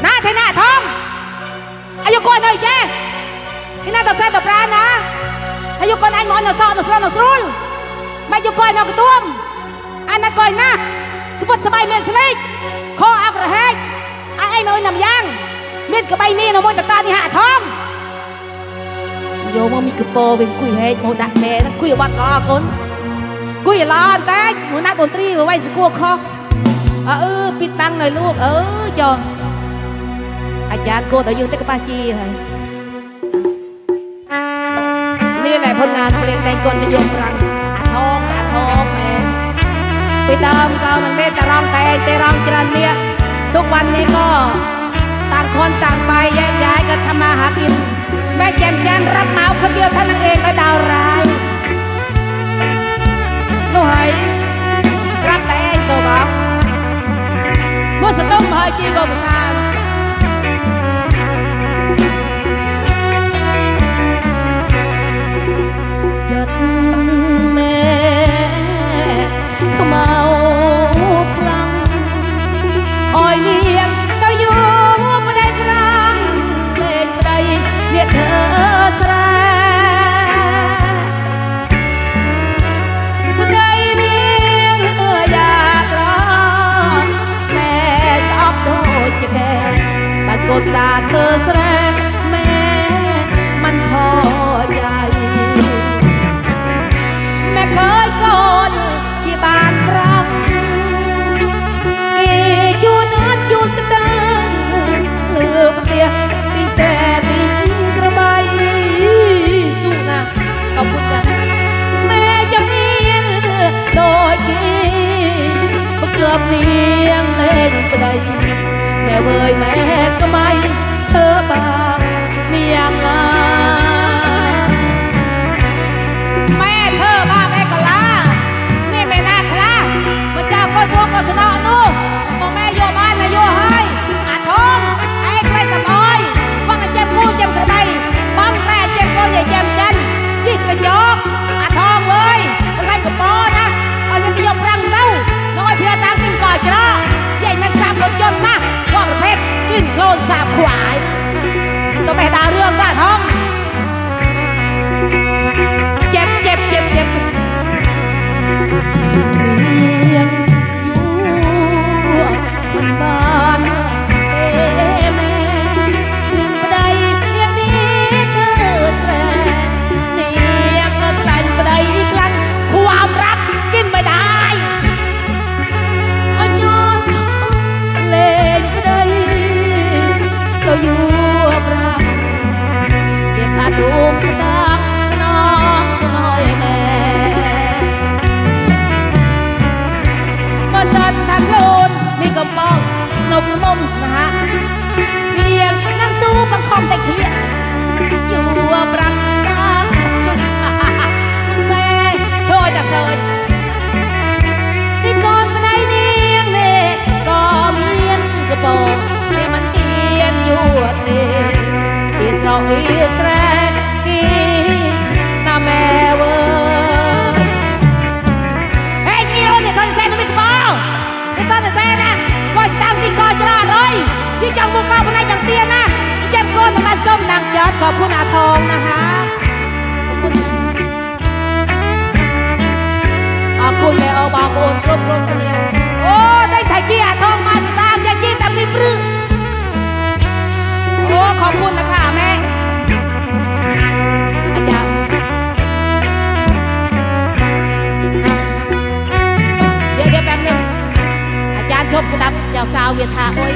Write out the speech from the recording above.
น้าเทน่าทองอายุก่อนเลยเจ้ที่น่าตกใจตกปลานะอายุก่อนไอ้หมอนเอาซอเอาสลอนเอาสรุลมาอายุก่อนเอากระตุ้มอันนั้นก่อนนะสปอตสบายเมียนสลิกคออักระเฮกไอ้น้อยนำยังเมียนกระใบมีนเอามวยตะตาที่หาทองโยมมีกระโปรงเป็นกุยเฮกโมดักแม่นั่งกุยวัดรอคนกุยรอแต่หัวหน้าดนตรีมาไว้สกัวคอปิดตังหน่อยลูกจออาจารย์โกต่อยืนเตกปาจีให้นี่แหละผลงานเพลงแต่งกลนิยมรังทองแม่ไปเติมก็มันไม่แต่ร้องแต่ร้องจรันเนี่ยทุกวันนี้ก็ต่างคนต่างไปแยกย้ายกันทำมาหากินแม่แจมรับเหมาคนเดียวท่านเองก็ดาวร้ายลูกหายรับแต่เองตัวบอกเมื่อสตุ้งหายจีก็ไม่ทราบจัดแม่ขมเอาคลังอ้อยเนียงเต้าอยู่ไม่ได้พลังเล่นไม่ได้เมียเธอสระผู้ใดเนียงอยากรอแม่ตอบโดยจะแค่บัดกดสาเธอแสดงแม่มันพอใจแม่เคยกอดกี่บานครั้งกี่จูนจูนสตังเลือบเตียตีแสตีกระบายจูนะขอบคุณจ้ะแม่จะเนียงโดยกี่เกือบเนียงเล่นไปได้แม่เว้ยแม่ก็ไม่เธอบางเนียงแม่เธอบ้าแม่ก็ลาแม่นาคลามาเจ้าก็ช่วงก็สนอนู่มองแม่โยบ้านแม่โยให้อาทองไอ้ใครสบอยว่ากันเจ็บงูเจ็บกระใบบ้องแร่เจ็บก้นใหญ่เจ็บจันยิ่งกระยอกอาทองเลยเป็นไรกับปอนะเอาเป็นกระยอกรังเต้าน้อยเพียตามติ้งก่อจะรอใหญ่แม่สามรถยนต์นะว่าประเภทกลิ้นโคลนสาบขวายตัวแม่ตาเรื่องก้าทองเจ็บยังอยู่มันบ้านเต้แม่ลินปะไดยังนี้เธอแสนนี่ยังก็สลายปะไดอีกครั้งความรักกินไม่ได้เอาย้อนเล่นปะไดก็อยู่รักเก็บตาดูมสตาร์สนองน้อยแม่สันทางโลนมีกระป๋องนกมนะฮะเรียงนั่งสู้บังคอมแต่เคลียอยู่ปรักตาแม่เธอจะเสยนี่ก่อนมาได้เนียงเน่ก็เมียนกระป๋องเนี่ยมันเอียนอยู่เน่อิสราเอลแรกกีน่าแม่เวอที่จังบุกเข้าข้างในจังเตี้ยนะเจ็บก้นมาส้มนางยอดขอบคุณอาทองนะคะขอบคุณเลยเอาบางโอนครบเนี่ยโอ้ได้ใส่กี้อาทองมาสตามยาจีตามริบรึโอ้ขอบคุณนะคะแม่อาจารย์เดี๋ยวแป๊บนึงอาจารย์ชมสดับเจ้าสาวเวียดทาโอ้ย